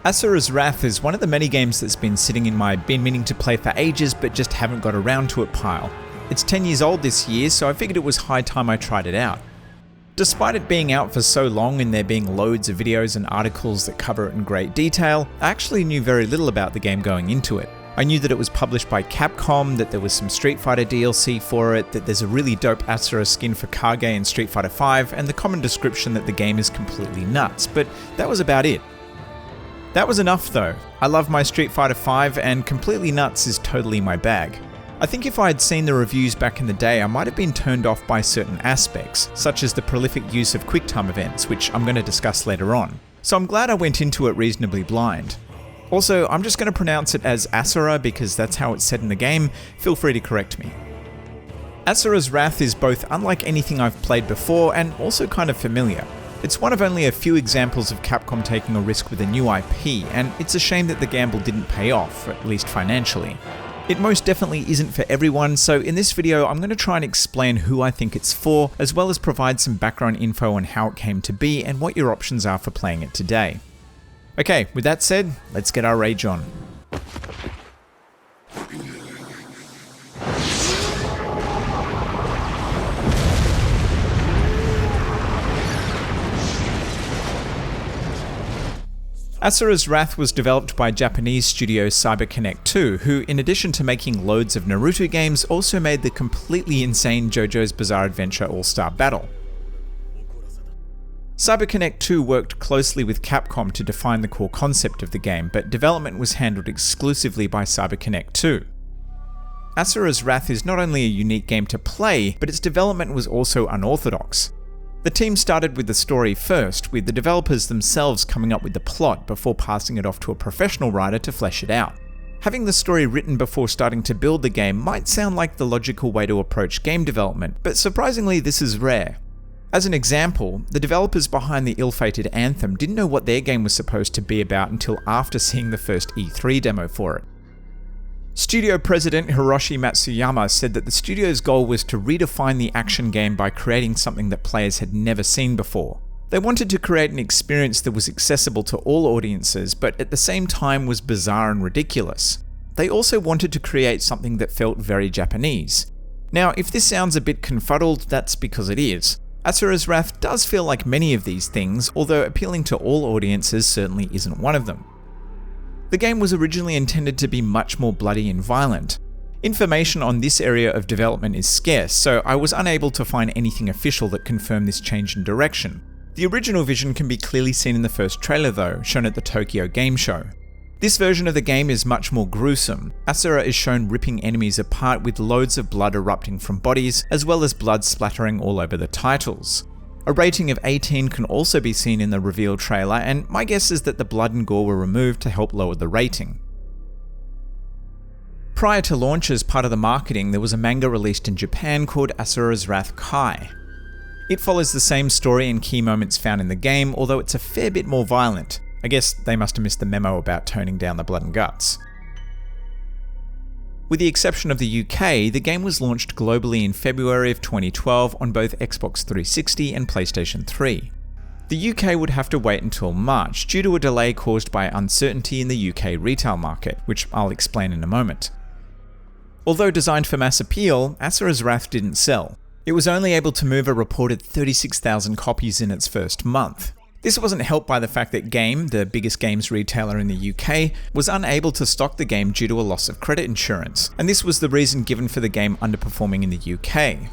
Asura's Wrath is one of the many games that's been sitting in my been meaning to play for ages but just haven't got around to it pile. It's 10 years old this year, so I figured it was high time I tried it out. Despite it being out for so long and there being loads of videos and articles that cover it in great detail, I actually knew very little about the game going into it. I knew that it was published by Capcom, that there was some Street Fighter DLC for it, that there's a really dope Asura skin for Kage in Street Fighter V, and the common description that the game is completely nuts, but that was about it. That was enough though. I love my Street Fighter V and completely nuts is totally my bag. I think if I had seen the reviews back in the day, I might have been turned off by certain aspects, such as the prolific use of QuickTime events, which I'm going to discuss later on. So I'm glad I went into it reasonably blind. Also, I'm just going to pronounce it as Asura because that's how it's said in the game. Feel free to correct me. Asura's Wrath is both unlike anything I've played before and also kind of familiar. It's one of only a few examples of Capcom taking a risk with a new IP, and it's a shame that the gamble didn't pay off, at least financially. It most definitely isn't for everyone, so in this video I'm going to try and explain who I think it's for, as well as provide some background info on how it came to be and what your options are for playing it today. Okay, with that said, let's get our rage on. Asura's Wrath was developed by Japanese studio CyberConnect 2, who in addition to making loads of Naruto games also made the completely insane JoJo's Bizarre Adventure All-Star Battle. CyberConnect 2 worked closely with Capcom to define the core concept of the game, but development was handled exclusively by CyberConnect 2. Asura's Wrath is not only a unique game to play, but its development was also unorthodox. The team started with the story first, with the developers themselves coming up with the plot before passing it off to a professional writer to flesh it out. Having the story written before starting to build the game might sound like the logical way to approach game development, but surprisingly this is rare. As an example, the developers behind the ill-fated Anthem didn't know what their game was supposed to be about until after seeing the first E3 demo for it. Studio president Hiroshi Matsuyama said that the studio's goal was to redefine the action game by creating something that players had never seen before. They wanted to create an experience that was accessible to all audiences, but at the same time was bizarre and ridiculous. They also wanted to create something that felt very Japanese. Now, if this sounds a bit confuddled, that's because it is. Asura's Wrath does feel like many of these things, although appealing to all audiences certainly isn't one of them. The game was originally intended to be much more bloody and violent. Information on this area of development is scarce, so I was unable to find anything official that confirmed this change in direction. The original vision can be clearly seen in the first trailer though, shown at the Tokyo Game Show. This version of the game is much more gruesome. Asura is shown ripping enemies apart with loads of blood erupting from bodies, as well as blood splattering all over the titles. A rating of 18 can also be seen in the reveal trailer, and my guess is that the blood and gore were removed to help lower the rating. Prior to launch, as part of the marketing, there was a manga released in Japan called Asura's Wrath Kai. It follows the same story and key moments found in the game, although it's a fair bit more violent. I guess they must have missed the memo about toning down the blood and guts. With the exception of the UK, the game was launched globally in February of 2012 on both Xbox 360 and PlayStation 3. The UK would have to wait until March due to a delay caused by uncertainty in the UK retail market, which I'll explain in a moment. Although designed for mass appeal, Asura's Wrath didn't sell. It was only able to move a reported 36,000 copies in its first month. This wasn't helped by the fact that Game, the biggest games retailer in the UK, was unable to stock the game due to a loss of credit insurance, and this was the reason given for the game underperforming in the UK.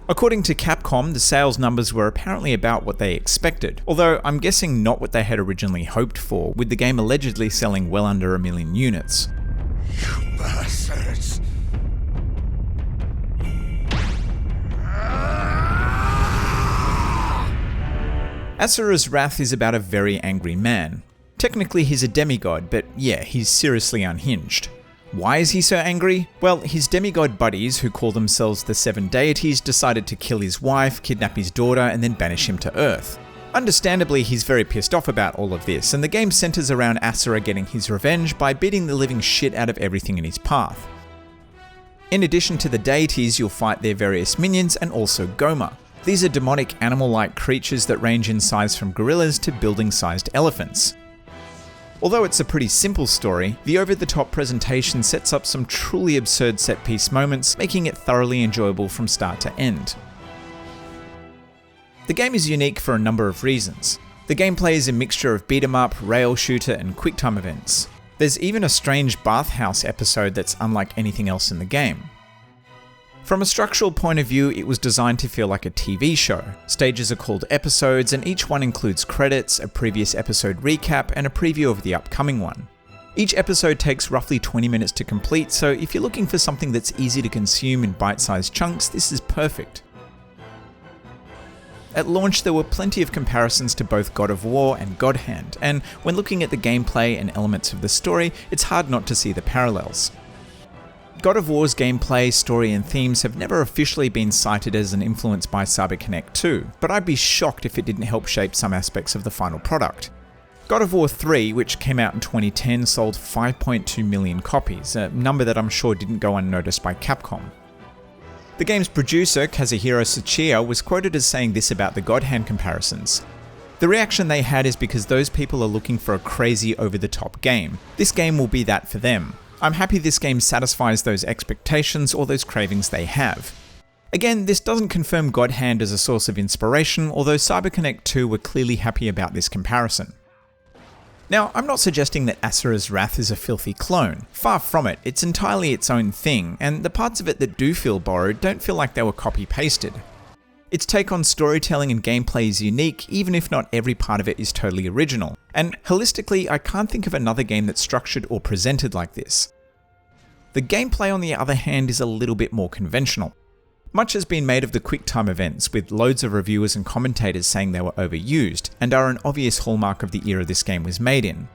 According to Capcom, the sales numbers were apparently about what they expected, although I'm guessing not what they had originally hoped for, with the game allegedly selling well under 1 million units. You bastards! Asura's Wrath is about a very angry man. Technically he's a demigod, but yeah, he's seriously unhinged. Why is he so angry? Well, his demigod buddies, who call themselves the Seven Deities, decided to kill his wife, kidnap his daughter, and then banish him to Earth. Understandably, he's very pissed off about all of this, and the game centers around Asura getting his revenge by beating the living shit out of everything in his path. In addition to the deities, you'll fight their various minions and also Goma. These are demonic animal-like creatures that range in size from gorillas to building-sized elephants. Although it's a pretty simple story, the over-the-top presentation sets up some truly absurd set-piece moments, making it thoroughly enjoyable from start to end. The game is unique for a number of reasons. The gameplay is a mixture of beat-em-up, rail shooter, and quick-time events. There's even a strange bathhouse episode that's unlike anything else in the game. From a structural point of view, it was designed to feel like a TV show. Stages are called episodes, and each one includes credits, a previous episode recap, and a preview of the upcoming one. Each episode takes roughly 20 minutes to complete, so if you're looking for something that's easy to consume in bite-sized chunks, this is perfect. At launch, there were plenty of comparisons to both God of War and God Hand, and when looking at the gameplay and elements of the story, it's hard not to see the parallels. God of War's gameplay, story, and themes have never officially been cited as an influence by CyberConnect 2, but I'd be shocked if it didn't help shape some aspects of the final product. God of War 3, which came out in 2010, sold 5.2 million copies, a number that I'm sure didn't go unnoticed by Capcom. The game's producer, Kazuhiro Tsuchiya, was quoted as saying this about the God Hand comparisons. The reaction they had is because those people are looking for a crazy over-the-top game. This game will be that for them. I'm happy this game satisfies those expectations or those cravings they have. Again, this doesn't confirm God Hand as a source of inspiration, although CyberConnect 2 were clearly happy about this comparison. Now, I'm not suggesting that Asura's Wrath is a filthy clone. Far from it, it's entirely its own thing, and the parts of it that do feel borrowed don't feel like they were copy-pasted. Its take on storytelling and gameplay is unique, even if not every part of it is totally original. And holistically, I can't think of another game that's structured or presented like this. The gameplay, on the other hand, is a little bit more conventional. Much has been made of the quick-time events, with loads of reviewers and commentators saying they were overused, and are an obvious hallmark of the era this game was made in.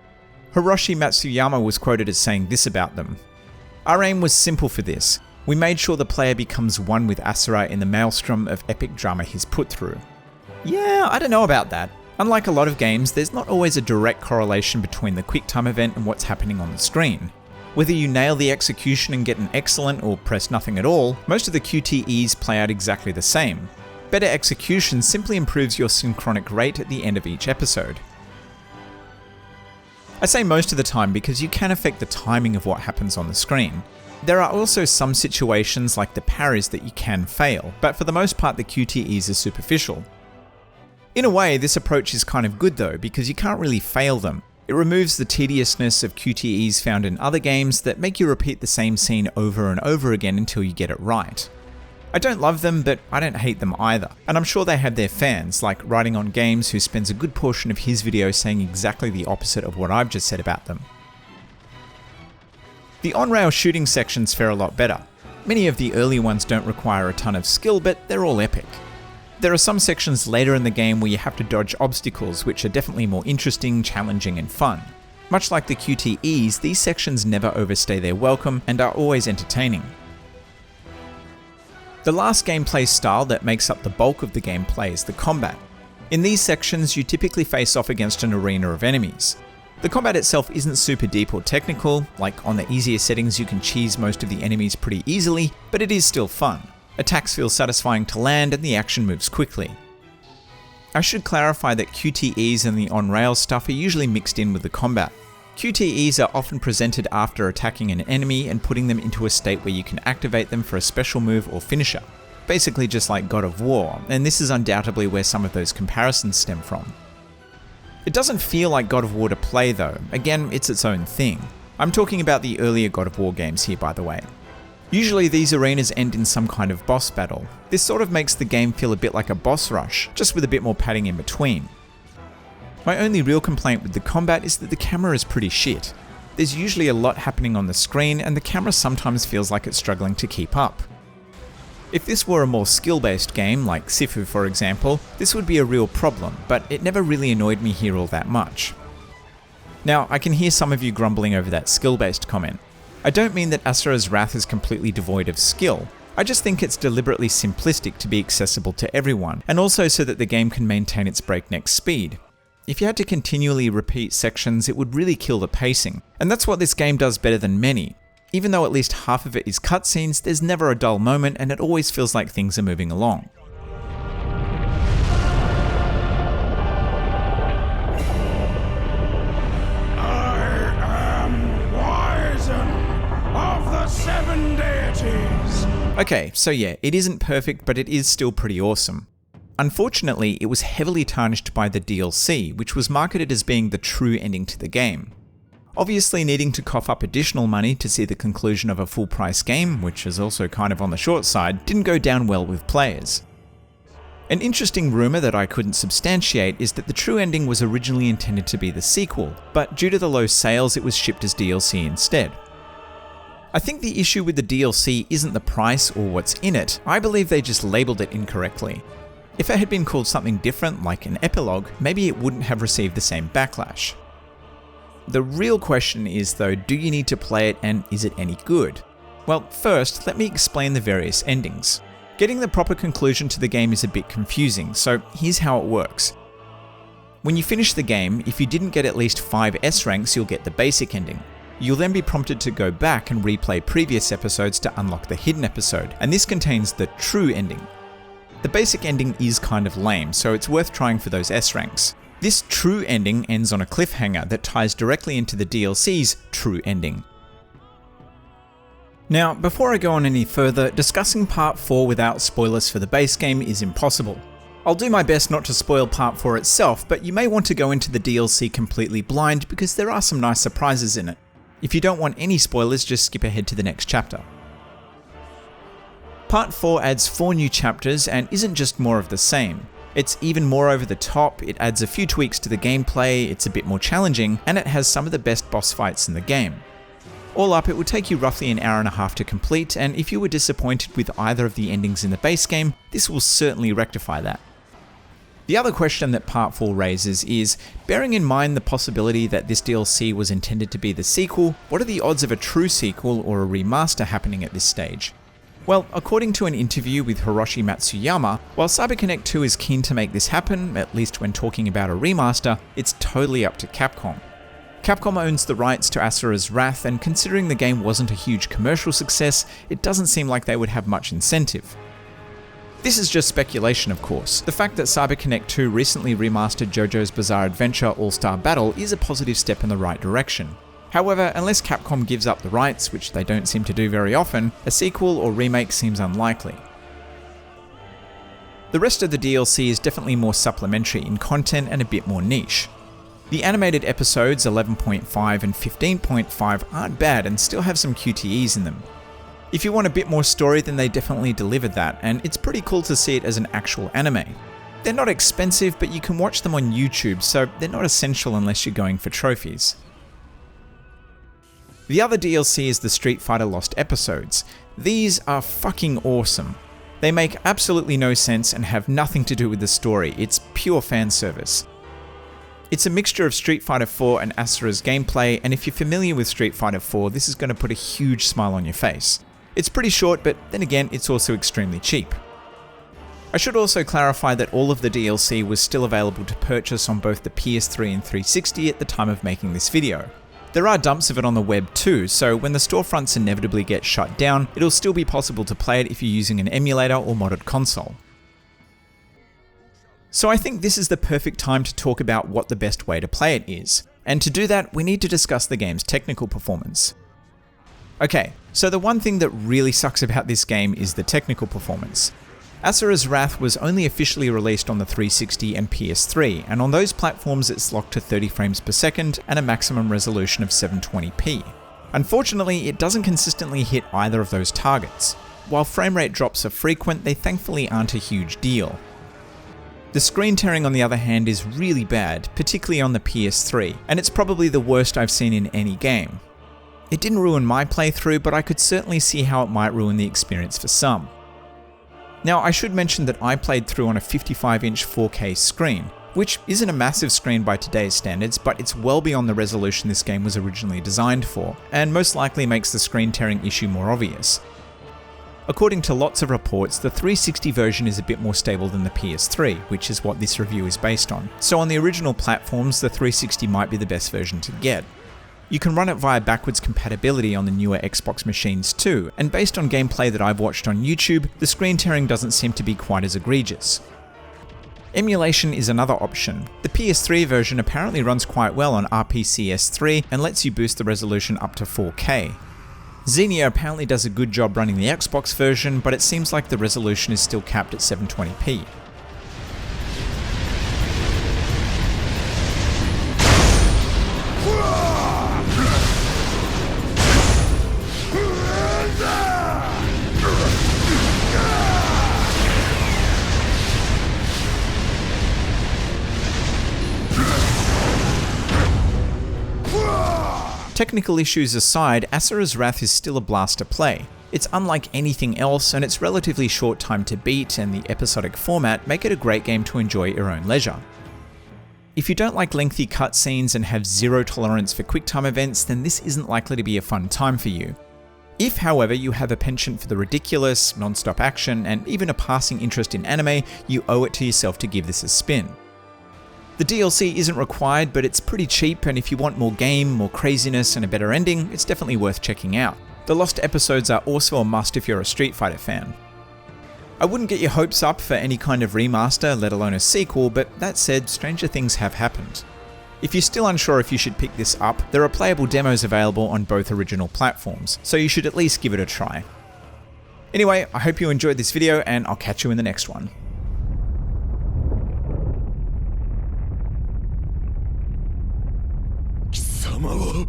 Hiroshi Matsuyama was quoted as saying this about them: "Our aim was simple for this. We made sure the player becomes one with Asura in the maelstrom of epic drama he's put through." Yeah, I don't know about that. Unlike a lot of games, there's not always a direct correlation between the quick-time event and what's happening on the screen. Whether you nail the execution and get an excellent or press nothing at all, most of the QTEs play out exactly the same. Better execution simply improves your synchronic rate at the end of each episode. I say most of the time because you can affect the timing of what happens on the screen. There are also some situations like the parries that you can fail, but for the most part the QTEs are superficial. In a way, this approach is kind of good though, because you can't really fail them. It removes the tediousness of QTEs found in other games that make you repeat the same scene over and over again until you get it right. I don't love them, but I don't hate them either, and I'm sure they have their fans, like Writing on Games, who spends a good portion of his video saying exactly the opposite of what I've just said about them. The on-rail shooting sections fare a lot better. Many of the early ones don't require a ton of skill, but they're all epic. There are some sections later in the game where you have to dodge obstacles, which are definitely more interesting, challenging, and fun. Much like the QTEs, these sections never overstay their welcome and are always entertaining. The last gameplay style that makes up the bulk of the gameplay is the combat. In these sections, you typically face off against an arena of enemies. The combat itself isn't super deep or technical, like on the easier settings you can cheese most of the enemies pretty easily, but it is still fun. Attacks feel satisfying to land and the action moves quickly. I should clarify that QTEs and the on-rail stuff are usually mixed in with the combat. QTEs are often presented after attacking an enemy and putting them into a state where you can activate them for a special move or finisher. Basically just like God of War, and this is undoubtedly where some of those comparisons stem from. It doesn't feel like God of War to play though, again it's its own thing. I'm talking about the earlier God of War games here, by the way. Usually these arenas end in some kind of boss battle. This sort of makes the game feel a bit like a boss rush, just with a bit more padding in between. My only real complaint with the combat is that the camera is pretty shit. There's usually a lot happening on the screen and the camera sometimes feels like it's struggling to keep up. If this were a more skill-based game, like Sifu for example, this would be a real problem, but it never really annoyed me here all that much. Now, I can hear some of you grumbling over that skill-based comment. I don't mean that Asura's Wrath is completely devoid of skill. I just think it's deliberately simplistic to be accessible to everyone, and also so that the game can maintain its breakneck speed. If you had to continually repeat sections, it would really kill the pacing, and that's what this game does better than many. Even though at least half of it is cutscenes, there's never a dull moment and it always feels like things are moving along. I Okay, so yeah, it isn't perfect, but it is still pretty awesome. Unfortunately, it was heavily tarnished by the DLC, which was marketed as being the true ending to the game. Obviously, needing to cough up additional money to see the conclusion of a full-price game, which is also kind of on the short side, didn't go down well with players. An interesting rumour that I couldn't substantiate is that the true ending was originally intended to be the sequel, but due to the low sales, it was shipped as DLC instead. I think the issue with the DLC isn't the price or what's in it. I believe they just labelled it incorrectly. If it had been called something different, like an epilogue, maybe it wouldn't have received the same backlash. The real question is though, do you need to play it and is it any good? Well, first, let me explain the various endings. Getting the proper conclusion to the game is a bit confusing, so here's how it works. When you finish the game, if you didn't get at least 5 S ranks, you'll get the basic ending. You'll then be prompted to go back and replay previous episodes to unlock the hidden episode, and this contains the true ending. The basic ending is kind of lame, so it's worth trying for those S ranks. This true ending ends on a cliffhanger that ties directly into the DLC's true ending. Now, before I go on any further, discussing Part 4 without spoilers for the base game is impossible. I'll do my best not to spoil Part 4 itself, but you may want to go into the DLC completely blind because there are some nice surprises in it. If you don't want any spoilers, just skip ahead to the next chapter. Part 4 adds 4 new chapters and isn't just more of the same. It's even more over the top, it adds a few tweaks to the gameplay, it's a bit more challenging, and it has some of the best boss fights in the game. All up, it would take you roughly an hour and a half to complete, and if you were disappointed with either of the endings in the base game, this will certainly rectify that. The other question that Part 4 raises is, bearing in mind the possibility that this DLC was intended to be the sequel, what are the odds of a true sequel or a remaster happening at this stage? Well, according to an interview with Hiroshi Matsuyama, while CyberConnect 2 is keen to make this happen, at least when talking about a remaster, it's totally up to Capcom. Capcom owns the rights to Asura's Wrath, and considering the game wasn't a huge commercial success, it doesn't seem like they would have much incentive. This is just speculation, of course. The fact that CyberConnect 2 recently remastered JoJo's Bizarre Adventure All-Star Battle is a positive step in the right direction. However, unless Capcom gives up the rights, which they don't seem to do very often, a sequel or remake seems unlikely. The rest of the DLC is definitely more supplementary in content and a bit more niche. The animated episodes 11.5 and 15.5 aren't bad and still have some QTEs in them. If you want a bit more story, then they definitely delivered that, and it's pretty cool to see it as an actual anime. They're not expensive, but you can watch them on YouTube, so they're not essential unless you're going for trophies. The other DLC is the Street Fighter Lost episodes. These are fucking awesome. They make absolutely no sense and have nothing to do with the story, it's pure fan service. It's a mixture of Street Fighter 4 and Asura's gameplay, and if you're familiar with Street Fighter 4, this is going to put a huge smile on your face. It's pretty short, but then again, it's also extremely cheap. I should also clarify that all of the DLC was still available to purchase on both the PS3 and 360 at the time of making this video. There are dumps of it on the web too, so when the storefronts inevitably get shut down, it'll still be possible to play it if you're using an emulator or modded console. So I think this is the perfect time to talk about what the best way to play it is. And to do that, we need to discuss the game's technical performance. Okay, so the one thing that really sucks about this game is the technical performance. Asura's Wrath was only officially released on the 360 and PS3, and on those platforms it's locked to 30 frames per second and a maximum resolution of 720p. Unfortunately, it doesn't consistently hit either of those targets. While frame rate drops are frequent, they thankfully aren't a huge deal. The screen tearing on the other hand is really bad, particularly on the PS3, and it's probably the worst I've seen in any game. It didn't ruin my playthrough, but I could certainly see how it might ruin the experience for some. Now, I should mention that I played through on a 55-inch 4K screen, which isn't a massive screen by today's standards, but it's well beyond the resolution this game was originally designed for, and most likely makes the screen tearing issue more obvious. According to lots of reports, the 360 version is a bit more stable than the PS3, which is what this review is based on. So on the original platforms, the 360 might be the best version to get. You can run it via backwards compatibility on the newer Xbox machines too, and based on gameplay that I've watched on YouTube, the screen tearing doesn't seem to be quite as egregious. Emulation is another option. The PS3 version apparently runs quite well on RPCS3 and lets you boost the resolution up to 4K. Xenia apparently does a good job running the Xbox version, but it seems like the resolution is still capped at 720p. Technical issues aside, Asura's Wrath is still a blast to play. It's unlike anything else, and its relatively short time to beat and the episodic format make it a great game to enjoy at your own leisure. If you don't like lengthy cutscenes and have zero tolerance for QuickTime events, then this isn't likely to be a fun time for you. If, however, you have a penchant for the ridiculous, non-stop action, and even a passing interest in anime, you owe it to yourself to give this a spin. The DLC isn't required, but it's pretty cheap, and if you want more game, more craziness, and a better ending, it's definitely worth checking out. The lost episodes are also a must if you're a Street Fighter fan. I wouldn't get your hopes up for any kind of remaster, let alone a sequel, but that said, stranger things have happened. If you're still unsure if you should pick this up, there are playable demos available on both original platforms, so you should at least give it a try. Anyway, I hope you enjoyed this video, and I'll catch you in the next one. 貴様は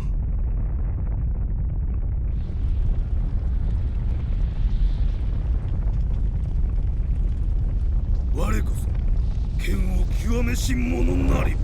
我こそ剣を極めし者なり。